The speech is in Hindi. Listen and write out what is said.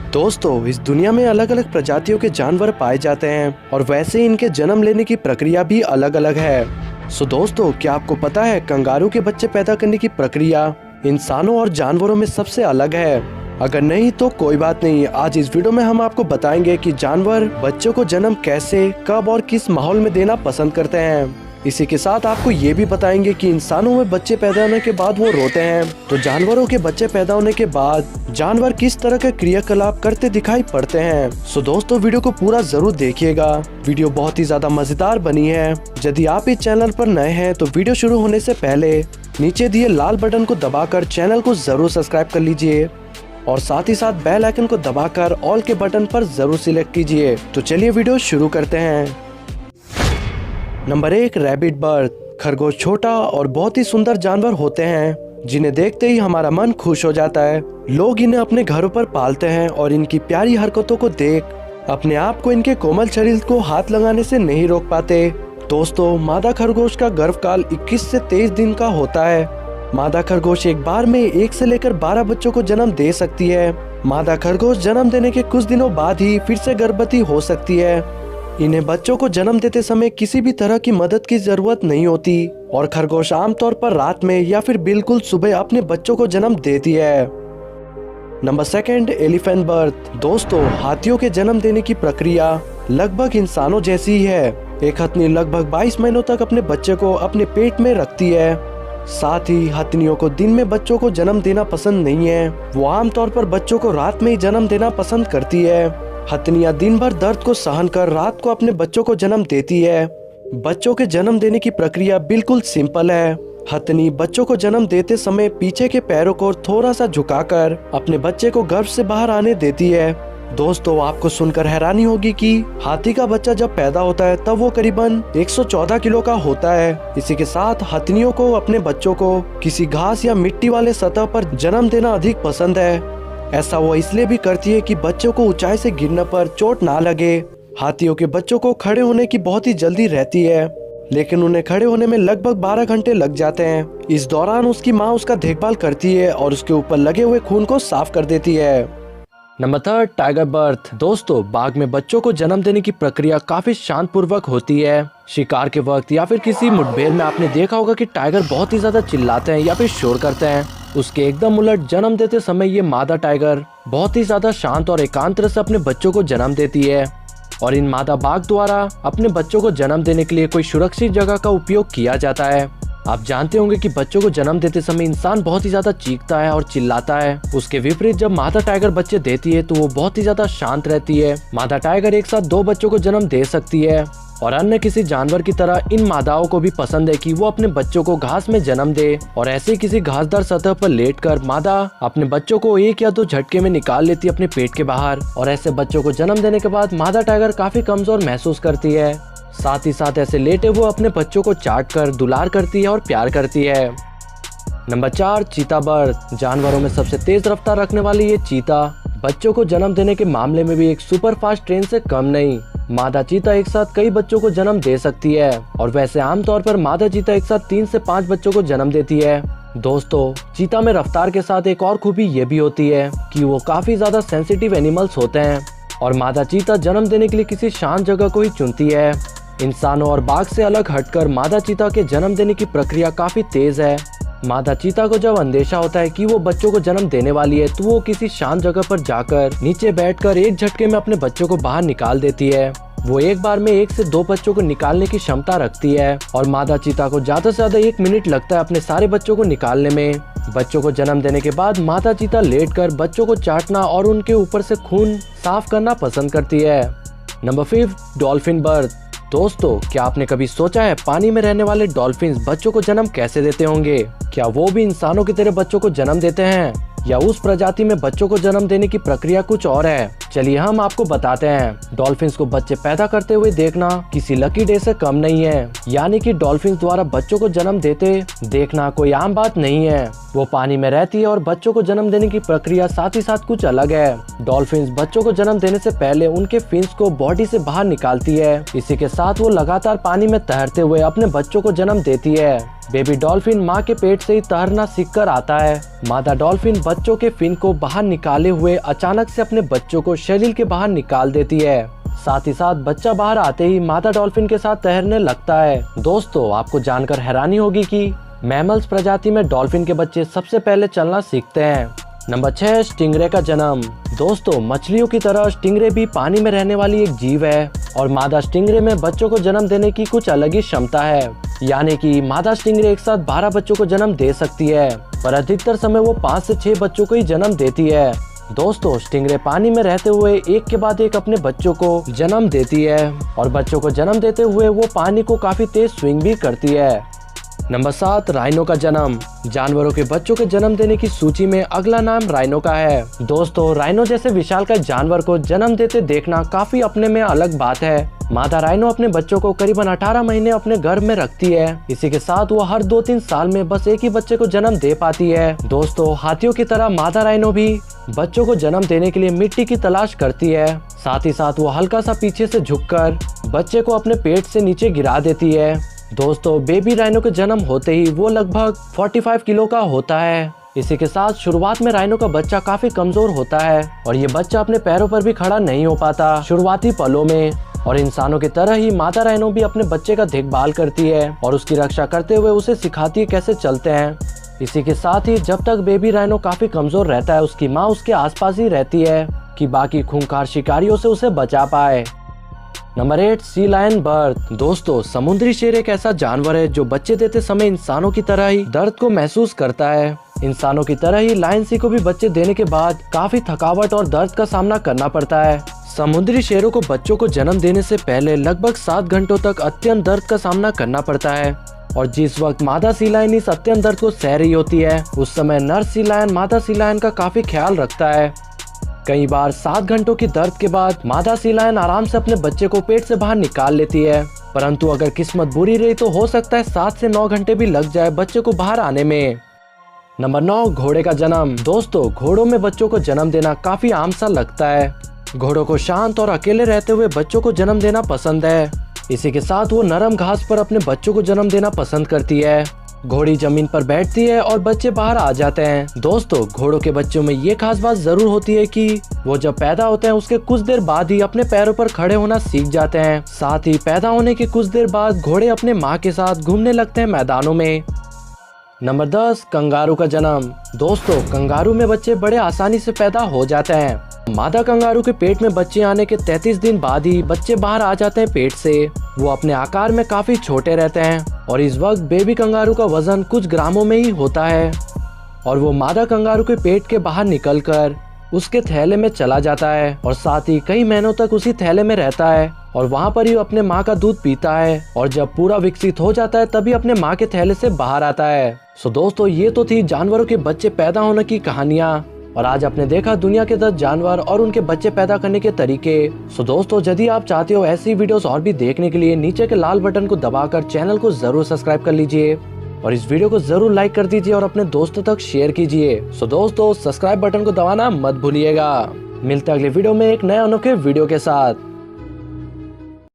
दोस्तों, इस दुनिया में अलग अलग प्रजातियों के जानवर पाए जाते हैं और वैसे इनके जन्म लेने की प्रक्रिया भी अलग अलग है। दोस्तों, क्या आपको पता है कंगारू के बच्चे पैदा करने की प्रक्रिया इंसानों और जानवरों में सबसे अलग है? अगर नहीं तो कोई बात नहीं, आज इस वीडियो में हम आपको बताएंगे कि जानवर बच्चों को जन्म कैसे, कब और किस माहौल में देना पसंद करते हैं। इसी के साथ आपको ये भी बताएंगे कि इंसानों में बच्चे पैदा होने के बाद वो रोते हैं, तो जानवरों के बच्चे पैदा होने के बाद जानवर किस तरह के क्रियाकलाप करते दिखाई पड़ते हैं। दोस्तों, वीडियो को पूरा जरूर देखिएगा। वीडियो बहुत ही ज्यादा मजेदार बनी है। यदि आप इस चैनल पर नए हैं तो वीडियो शुरू होने से पहले नीचे दिए लाल बटन को दबाकर चैनल को जरूर सब्सक्राइब कर लीजिए और साथ ही साथ बेल आइकन को दबाकर ऑल के बटन पर जरूर सिलेक्ट कीजिए। तो चलिए वीडियो शुरू करते हैं। Number 1, rabbit bird. खरगोश छोटा और बहुत ही सुंदर जानवर होते हैं जिन्हें देखते ही हमारा मन खुश हो जाता है। लोग इन्हें अपने घरों पर पालते हैं और इनकी प्यारी हरकतों को देख अपने आप को इनके कोमल शरीर को हाथ लगाने से नहीं रोक पाते। दोस्तों, मादा खरगोश का गर्भकाल 21 से 23 दिन का होता है। मादा खरगोश एक बार में 1 से लेकर 12 बच्चों को जन्म दे सकती है। मादा खरगोश जन्म देने के कुछ दिनों बाद ही फिर से गर्भवती हो सकती है। इन्हें बच्चों को जन्म देते समय किसी भी तरह की मदद की जरूरत नहीं होती और खरगोश आमतौर पर रात में या फिर बिल्कुल सुबह अपने बच्चों को जन्म देती है। Number 2, elephant birth. दोस्तों, हाथियों के जन्म देने की प्रक्रिया लगभग इंसानों जैसी ही है। एक हथनी लगभग 22 महीनों तक अपने बच्चे को अपने पेट में रखती है। साथ ही हथनियों को दिन में बच्चों को जन्म देना पसंद नहीं है। वो आमतौर पर बच्चों को रात में ही जन्म देना पसंद करती है। हथनियां दिन भर दर्द को सहन कर रात को अपने बच्चों को जन्म देती है। बच्चों के जन्म देने की प्रक्रिया बिल्कुल सिंपल है। हथनी बच्चों को जन्म देते समय पीछे के पैरों को थोड़ा सा झुकाकर अपने बच्चे को गर्भ से बाहर आने देती है। दोस्तों, आपको सुनकर हैरानी होगी कि हाथी का बच्चा जब पैदा होता है तब वो करीबन 114 किलो का होता है। इसी के साथ हथनियों को अपने बच्चों को किसी घास या मिट्टी वाले सतह पर जन्म देना अधिक पसंद है। ऐसा वो इसलिए भी करती है कि बच्चों को ऊंचाई से गिरने पर चोट ना लगे। हाथियों के बच्चों को खड़े होने की बहुत ही जल्दी रहती है, लेकिन उन्हें खड़े होने में लगभग 12 घंटे लग जाते हैं। इस दौरान उसकी माँ उसका देखभाल करती है और उसके ऊपर लगे हुए खून को साफ कर देती है। Number 3, tiger birth. दोस्तों, बाघ में बच्चों को जन्म देने की प्रक्रिया काफी शांतपूर्वक होती है। शिकार के वक्त या फिर किसी मुठभेड़ में आपने देखा होगा कि टाइगर बहुत ही ज्यादा चिल्लाते हैं या फिर शोर करते हैं। उसके एकदम उलट जन्म देते समय ये मादा टाइगर बहुत ही ज्यादा शांत और एकांत से अपने बच्चों को जन्म देती है। और इन मादा बाघ द्वारा अपने बच्चों को जन्म देने के लिए कोई सुरक्षित जगह का उपयोग किया जाता है। आप जानते होंगे कि बच्चों को जन्म देते समय इंसान बहुत ही ज्यादा चीखता है और चिल्लाता है। उसके विपरीत जब मादा टाइगर बच्चे देती है तो वो बहुत ही ज्यादा शांत रहती है। मादा टाइगर एक साथ 2 बच्चों को जन्म दे सकती है और अन्य किसी जानवर की तरह इन मादाओं को भी पसंद है कि वो अपने बच्चों को घास में जन्म दे और ऐसे किसी घासदार सतह पर लेटकर मादा अपने बच्चों को 1 या 2 झटके में निकाल लेती है अपने पेट के बाहर। और ऐसे बच्चों को जन्म देने के बाद मादा टाइगर काफी कमजोर महसूस करती है। साथ ही साथ ऐसे लेटे वो अपने बच्चों को चाट कर दुलार करती है और प्यार करती है। नंबर 4, चीता बर्ड। जानवरों में सबसे तेज रफ्तार रखने वाली ये चीता बच्चों को जन्म देने के मामले में भी एक सुपर फास्ट ट्रेन से कम नहीं। मादा चीता एक साथ कई बच्चों को जन्म दे सकती है और वैसे आमतौर पर मादा चीता एक साथ 3 से 5 बच्चों को जन्म देती है। दोस्तों, चीता में रफ्तार के साथ एक और खूबी ये भी होती है कि वो काफी ज्यादा सेंसिटिव एनिमल्स होते हैं और मादा चीता जन्म देने के लिए किसी शांत जगह को ही चुनती है। इंसानों और बाघ से अलग हटकर मादा चीता के जन्म देने की प्रक्रिया काफी तेज है। मादा चीता को जब अंदेशा होता है कि वो बच्चों को जन्म देने वाली है तो वो किसी शांत जगह पर जाकर नीचे बैठकर एक झटके में अपने बच्चों को बाहर निकाल देती है। वो एक बार में 1 से 2 बच्चों को निकालने की क्षमता रखती है और मादा चीता को ज्यादा से ज्यादा 1 मिनट लगता है अपने सारे बच्चों को निकालने में। बच्चों को जन्म देने के बाद मादा चीता लेटकर बच्चों को चाटना और उनके ऊपर से खून साफ करना पसंद करती है। Number 5, dolphin birth. दोस्तों, क्या आपने कभी सोचा है पानी में रहने वाले डॉल्फिन्स बच्चों को जन्म कैसे देते होंगे? क्या वो भी इंसानों की तरह बच्चों को जन्म देते हैं या उस प्रजाति में बच्चों को जन्म देने की प्रक्रिया कुछ और है? चलिए हम आपको बताते हैं। डॉल्फिन्स को बच्चे पैदा करते हुए देखना किसी लकी डे से कम नहीं है। यानी कि डॉल्फिन्स द्वारा बच्चों को जन्म देते देखना कोई आम बात नहीं है। वो पानी में रहती है और बच्चों को जन्म देने की प्रक्रिया साथ ही साथ कुछ अलग है। डॉल्फिन्स बच्चों को जन्म देने से पहले उनके फिन्स को बॉडी से बाहर निकालती है। इसी के साथ वो लगातार पानी में तैरते हुए अपने बच्चों को जन्म देती है। बेबी डॉल्फिन माँ के पेट से ही तैरना सीखकर आता है। मादा डॉल्फिन बच्चों के फिन को बाहर निकाले हुए अचानक से अपने बच्चों को शरीर के बाहर निकाल देती है। साथ ही साथ बच्चा बाहर आते ही मादा डॉल्फिन के साथ तैरने लगता है। दोस्तों, आपको जानकर हैरानी होगी कि मैमल्स प्रजाति में डॉल्फिन के बच्चे सबसे पहले चलना सीखते हैं। नंबर 6, स्टिंगरे का जन्म। दोस्तों, मछलियों की तरह स्टिंगरे भी पानी में रहने वाली एक जीव है और मादा स्टिंगरे में बच्चों को जन्म देने की कुछ अलग ही क्षमता है। यानी कि मादा स्टिंगरे एक साथ 12 बच्चों को जन्म दे सकती है, पर अधिकतर समय वो 5 से 6 बच्चों को ही जन्म देती है। दोस्तों, स्टिंगरे पानी में रहते हुए एक के बाद एक अपने बच्चों को जन्म देती है और बच्चों को जन्म देते हुए वो पानी को काफी तेज स्विंग भी करती है। नंबर 7, राइनो का जन्म। जानवरों के बच्चों के जन्म देने की सूची में अगला नाम राइनो का है। दोस्तों, राइनो जैसे विशालकाय जानवर को जन्म देते देखना काफी अपने में अलग बात है। मादा राइनो अपने बच्चों को करीबन 18 महीने अपने गर्भ में रखती है। इसी के साथ वो हर 2-3 साल में बस एक ही बच्चे को जन्म दे पाती है। दोस्तों, हाथियों की तरह मादा राइनो भी बच्चों को जन्म देने के लिए मिट्टी की तलाश करती है। साथ ही साथ वो हल्का सा पीछे से झुककर बच्चे को अपने पेट से नीचे गिरा देती है। दोस्तों, बेबी राइनो के जन्म होते ही वो लगभग 45 किलो का होता है। इसी के साथ शुरुआत में राइनो का बच्चा काफी कमजोर होता है और ये बच्चा अपने पैरों पर भी खड़ा नहीं हो पाता शुरुआती पलों में। और इंसानों की तरह ही मादा राइनो भी अपने बच्चे का देखभाल करती है और उसकी रक्षा करते हुए उसे सिखाती है कैसे चलते हैं। इसी के साथ ही जब तक बेबी राइनो काफी कमजोर रहता है, उसकी माँ उसके आसपास ही रहती है कि बाकी खूंखार शिकारियों से उसे बचा पाए। Number 8, sea lion birth. दोस्तों, समुद्री शेर एक ऐसा जानवर है जो बच्चे देते समय इंसानों की तरह ही दर्द को महसूस करता है। इंसानों की तरह ही लायन सी को भी बच्चे देने के बाद काफी थकावट और दर्द का सामना करना पड़ता है। समुद्री शेरों को बच्चों को जन्म देने से पहले लगभग 7 घंटों तक अत्यंत दर्द का सामना करना पड़ता है और जिस वक्त मादा सी लायन इस अत्यंत दर्द को सह रही होती है, उस समय नर सी लायन मादा सी लायन का काफी ख्याल रखता है। कई बार 7 घंटों की दर्द के बाद मादा सी लायन आराम से अपने बच्चे को पेट से बाहर निकाल लेती है, परंतु अगर किस्मत बुरी रही तो हो सकता है 7 से 9 घंटे भी लग जाए बच्चे को बाहर आने में। नंबर 9, घोड़े का जन्म। दोस्तों, घोड़ों में बच्चों को जन्म देना काफी आम सा लगता है। घोड़ों को शांत और अकेले रहते हुए बच्चों को जन्म देना पसंद है। इसी के साथ वो नरम घास पर अपने बच्चों को जन्म देना पसंद करती है। घोड़ी जमीन पर बैठती है और बच्चे बाहर आ जाते हैं। दोस्तों, घोड़ों के बच्चों में ये खास बात जरूर होती है कि वो जब पैदा होते हैं उसके कुछ देर बाद ही अपने पैरों पर खड़े होना सीख जाते हैं। साथ ही पैदा होने के कुछ देर बाद घोड़े अपने माँ के साथ घूमने लगते हैं मैदानों में। नंबर 10, कंगारू का जन्म। दोस्तों, कंगारू में बच्चे बड़े आसानी से पैदा हो जाते हैं। मादा कंगारू के पेट में बच्चे आने के 33 दिन बाद ही बच्चे बाहर आ जाते हैं पेट से। वो अपने आकार में काफी छोटे रहते हैं और इस वक्त बेबी कंगारू का वजन कुछ ग्रामों में ही होता है और वो मादा कंगारू के पेट के बाहर निकलकर उसके थैले में चला जाता है और साथ ही कई महीनों तक उसी थैले में रहता है और वहाँ पर ही अपने माँ का दूध पीता है और जब पूरा विकसित हो जाता है तभी अपने माँ के थैले से बाहर आता है। सो दोस्तों, ये तो थी जानवरों के बच्चे पैदा होने की कहानियाँ और आज आपने देखा दुनिया के 10 जानवर और उनके बच्चे पैदा करने के तरीके। सो दोस्तों, यदि आप चाहते हो ऐसी वीडियोस और भी देखने के लिए नीचे के लाल बटन को दबाकर चैनल को जरूर सब्सक्राइब कर लीजिए और इस वीडियो को जरूर लाइक कर दीजिए और अपने दोस्तों तक शेयर कीजिए। सो दोस्तों, सब्सक्राइब बटन को दबाना मत भूलिएगा। मिलते हैं अगले वीडियो में एक नए अनोखे वीडियो के साथ।